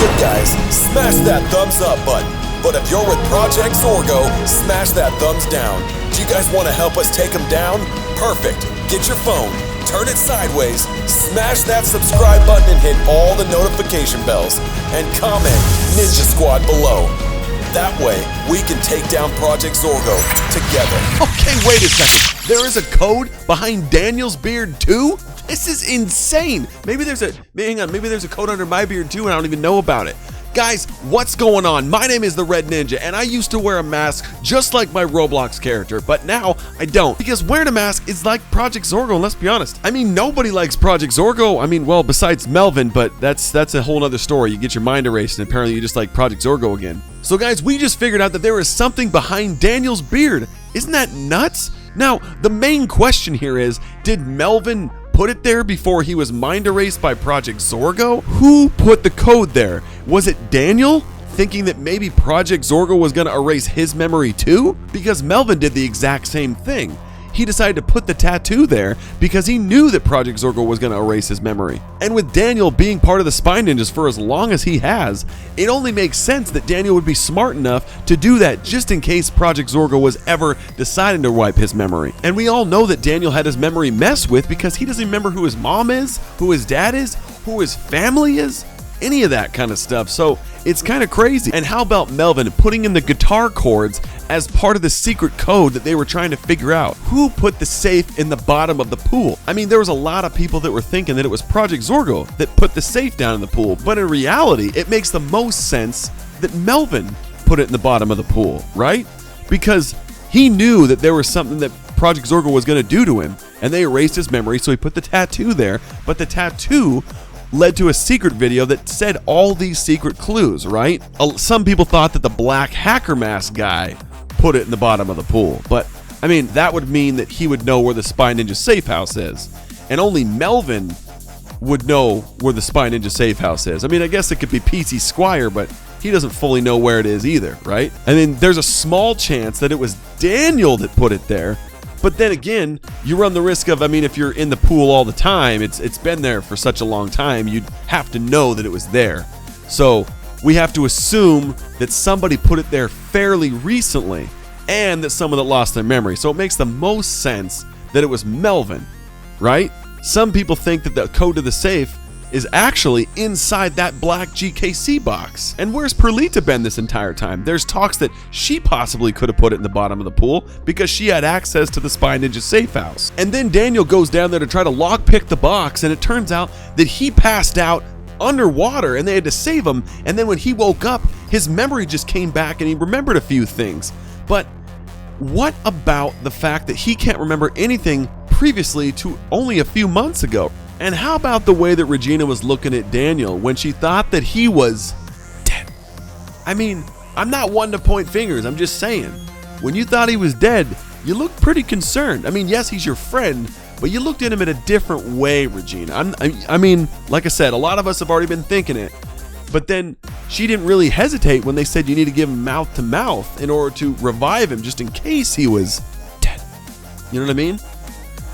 it, guys, smash that thumbs up button. But if you're with Project Zorgo, smash that thumbs down. Do you guys want to help us take them down? Perfect. Get your phone, turn it sideways, smash that subscribe button and hit all the notification bells. And comment Ninja Squad below. That way, we can take down Project Zorgo together. Okay, wait a second. There is a code behind Daniel's beard too? This is insane. Maybe there's a code under my beard too and I don't even know about it. Guys, what's going on? My name is the Red Ninja and I used to wear a mask just like my Roblox character, but now I don't, because wearing a mask is like Project Zorgo, and let's be honest. I mean, nobody likes Project Zorgo. I mean, well, besides Melvin, but that's a whole nother story. You get your mind erased and apparently you just like Project Zorgo again. So guys, we just figured out that there is something behind Daniel's beard. Isn't that nuts? Now, the main question here is, did Melvin put it there before he was mind erased by Project Zorgo? Who put the code there? Was it Daniel, thinking that maybe Project Zorgo was going to erase his memory too? Because Melvin did the exact same thing. He decided to put the tattoo there because he knew that Project Zorgo was going to erase his memory. And with Daniel being part of the Spy Ninjas for as long as he has, it only makes sense that Daniel would be smart enough to do that just in case Project Zorgo was ever deciding to wipe his memory. And we all know that Daniel had his memory messed with because he doesn't remember who his mom is, who his dad is, who his family is, any of that kind of stuff. So it's kind of crazy. And how about Melvin putting in the guitar chords as part of the secret code that they were trying to figure out? Who put the safe in the bottom of the pool? I mean, there was a lot of people that were thinking that it was Project Zorgo that put the safe down in the pool, but in reality, it makes the most sense that Melvin put it in the bottom of the pool, right? Because he knew that there was something that Project Zorgo was going to do to him, and they erased his memory, so he put the tattoo there, but the tattoo led to a secret video that said all these secret clues, right? Some people thought that the black hacker mask guy put it in the bottom of the pool, but I mean, that would mean that he would know where the Spy Ninja safe house is, and only Melvin would know where the Spy Ninja safe house is. I mean, I guess it could be PC Squire, but he doesn't fully know where it is either, right? I mean, there's a small chance that it was Daniel that put it there. But then again, you run the risk of, I mean, if you're in the pool all the time, it's been there for such a long time, you'd have to know that it was there. So we have to assume that somebody put it there fairly recently and that someone that lost their memory. So it makes the most sense that it was Melvin, right? Some people think that the code to the safe is actually inside that black GKC box. And where's Perlita been this entire time? There's talks that she possibly could have put it in the bottom of the pool because she had access to the Spy Ninja safe house. And then Daniel goes down there to try to lockpick the box, and it turns out that he passed out underwater and they had to save him. And then when he woke up, his memory just came back and he remembered a few things. But what about the fact that he can't remember anything previously to only a few months ago? And how about the way that Regina was looking at Daniel when she thought that he was dead? I mean, I'm not one to point fingers, I'm just saying. When you thought he was dead, you looked pretty concerned. I mean, yes, he's your friend, but you looked at him in a different way, Regina. I mean, like I said, a lot of us have already been thinking it. But then she didn't really hesitate when they said you need to give him mouth to mouth in order to revive him just in case he was dead. You know what I mean?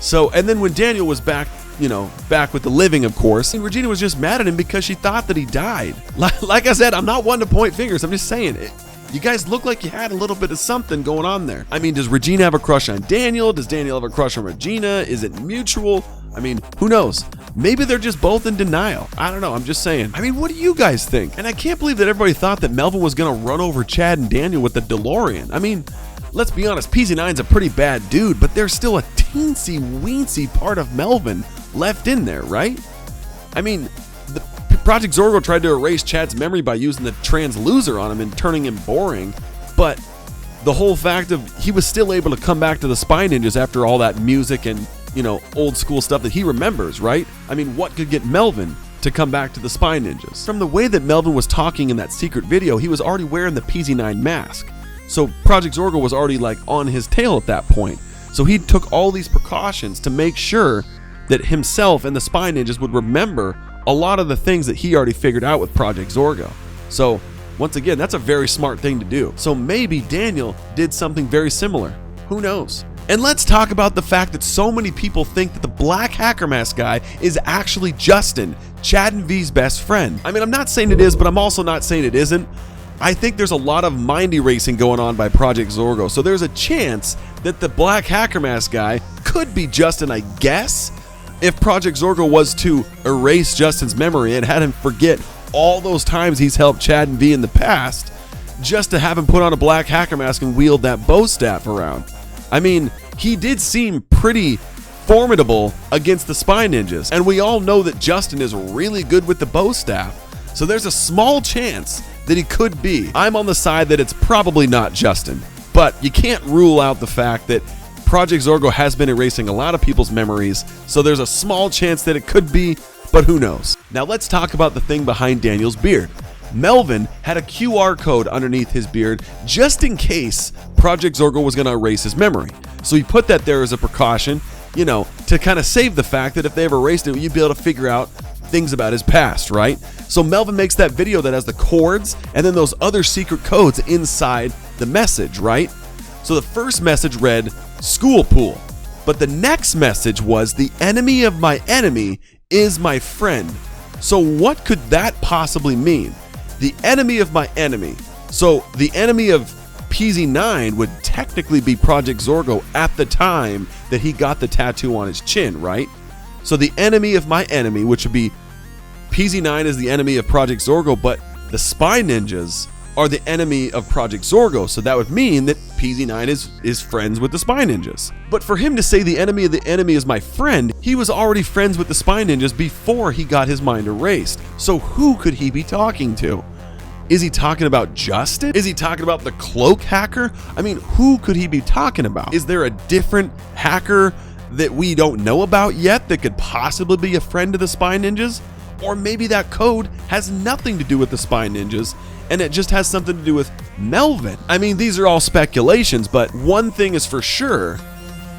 So, and then when Daniel was back, you know, back with the living, of course, and Regina was just mad at him because she thought that he died. Like I said, I'm not one to point fingers. I'm just saying it. You guys look like you had a little bit of something going on there. I mean, does Regina have a crush on Daniel? Does Daniel have a crush on Regina? Is it mutual? I mean, who knows? Maybe they're just both in denial. I don't know. I'm just saying. I mean, what do you guys think? And I can't believe that everybody thought that Melvin was going to run over Chad and Daniel with the DeLorean. I mean, let's be honest, PZ9's a pretty bad dude, but there's still a teensy weensy part of Melvin left in there, right? I mean, the Project Zorgo tried to erase Chad's memory by using the transloser on him and turning him boring, but the whole fact of he was still able to come back to the Spy Ninjas after all that music and, you know, old school stuff that he remembers, right? I mean, what could get Melvin to come back to the Spy Ninjas? From the way that Melvin was talking in that secret video, he was already wearing the PZ9 mask. So Project Zorgo was already like on his tail at that point. So he took all these precautions to make sure that himself and the Spy Ninjas would remember a lot of the things that he already figured out with Project Zorgo. So once again, that's a very smart thing to do. So maybe Daniel did something very similar. Who knows? And let's talk about the fact that so many people think that the black hacker mask guy is actually Justin, Chad and V's best friend. I mean, I'm not saying it is, but I'm also not saying it isn't. I think there's a lot of mind erasing going on by Project Zorgo, so there's a chance that the black hacker mask guy could be Justin, I guess, if Project Zorgo was to erase Justin's memory and had him forget all those times he's helped Chad and V in the past, just to have him put on a black hacker mask and wield that bow staff around. I mean, he did seem pretty formidable against the Spy Ninjas, and we all know that Justin is really good with the bow staff, so there's a small chance that he could be. I'm on the side that it's probably not Justin, but you can't rule out the fact that Project Zorgo has been erasing a lot of people's memories, so there's a small chance that it could be, but who knows. Now let's talk about the thing behind Daniel's beard. Melvin had a QR code underneath his beard just in case Project Zorgo was going to erase his memory. So he put that there as a precaution, you know, to kind of save the fact that if they ever erased it, you'd be able to figure out things about his past, right? So Melvin makes that video that has the chords and then those other secret codes inside the message, right? So the first message read, "School pool." But the next message was, "The enemy of my enemy is my friend." So what could that possibly mean? The enemy of my enemy. So the enemy of PZ9 would technically be Project Zorgo at the time that he got the tattoo on his chin, right? So the enemy of my enemy, which would be PZ9 is the enemy of Project Zorgo, but the Spy Ninjas are the enemy of Project Zorgo. So that would mean that PZ9 is friends with the Spy Ninjas. But for him to say the enemy of the enemy is my friend, he was already friends with the Spy Ninjas before he got his mind erased. So who could he be talking to? Is he talking about Justin? Is he talking about the cloak hacker? I mean, who could he be talking about? Is there a different hacker that we don't know about yet that could possibly be a friend of the Spy Ninjas? Or maybe that code has nothing to do with the Spy Ninjas and it just has something to do with Melvin. I mean, these are all speculations, but one thing is for sure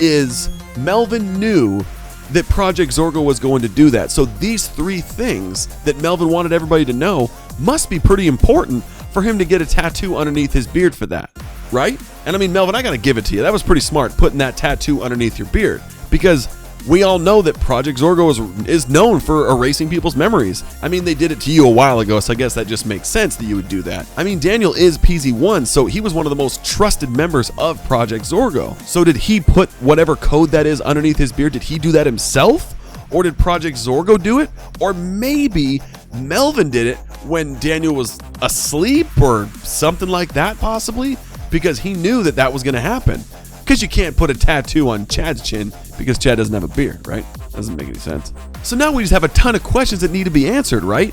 is Melvin knew that Project Zorgo was going to do that. So these three things that Melvin wanted everybody to know must be pretty important for him to get a tattoo underneath his beard for that, right? And I mean, Melvin, I gotta give it to you. That was pretty smart, putting that tattoo underneath your beard, because we all know that Project Zorgo is known for erasing people's memories. I mean, they did it to you a while ago, so I guess that just makes sense that you would do that. I mean, Daniel is PZ1, so he was one of the most trusted members of Project Zorgo. So did he put whatever code that is underneath his beard? Did he do that himself? Or did Project Zorgo do it? Or maybe Melvin did it when Daniel was asleep or something like that, possibly? Because he knew that that was going to happen. Because you can't put a tattoo on Chad's chin because Chad doesn't have a beard, right? Doesn't make any sense. So now we just have a ton of questions that need to be answered, right?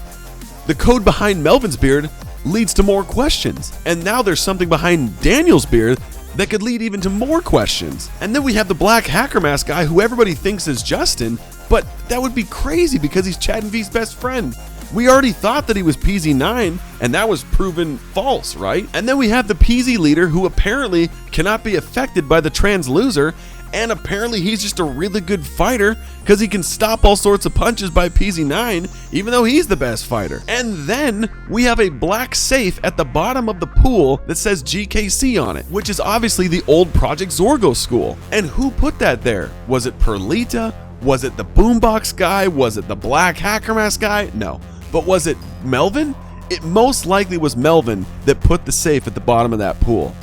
The code behind Melvin's beard leads to more questions. And now there's something behind Daniel's beard that could lead even to more questions. And then we have the black hacker mask guy who everybody thinks is Justin, but that would be crazy because he's Chad and V's best friend. We already thought that he was PZ9, and that was proven false, right? And then we have the PZ leader who apparently cannot be affected by the transloser, and apparently he's just a really good fighter because he can stop all sorts of punches by PZ9, even though he's the best fighter. And then we have a black safe at the bottom of the pool that says GKC on it, which is obviously the old Project Zorgo school. And who put that there? Was it Perlita? Was it the boombox guy? Was it the black hacker mask guy? No. But was it Melvin? It most likely was Melvin that put the safe at the bottom of that pool.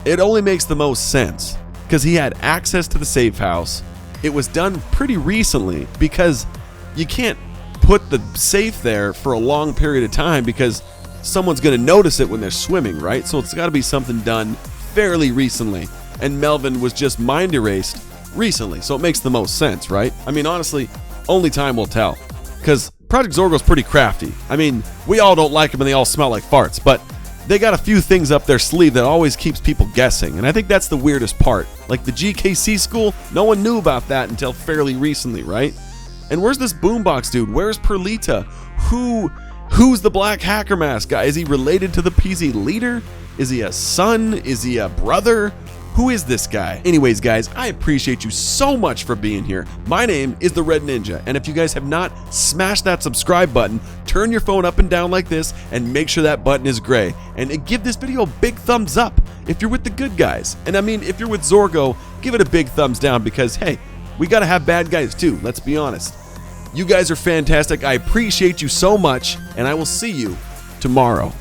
It only makes the most sense because he had access to the safe house. It was done pretty recently because you can't put the safe there for a long period of time because someone's going to notice it when they're swimming, right? So it's got to be something done fairly recently. And Melvin was just mind erased recently, so it makes the most sense, right? I mean, honestly, only time will tell because Project Zorgo's pretty crafty. I mean, we all don't like them and they all smell like farts, but they got a few things up their sleeve that always keeps people guessing, and I think that's the weirdest part. Like the GKC school, no one knew about that until fairly recently, right? And where's this boombox dude? Where's Perlita? Who's the black hacker mask guy? Is he related to the PZ leader? Is he a son? Is he a brother? Who is this guy? Anyways, guys, I appreciate you so much for being here. My name is the Red Ninja, and if you guys have not smashed that subscribe button, turn your phone up and down like this and make sure that button is gray. And give this video a big thumbs up. if you're with the good guys. And I mean, if you're with Zorgo, give it a big thumbs down because, hey, we got to have bad guys too, let's be honest. You guys are fantastic. I appreciate you so much, and I will see you tomorrow.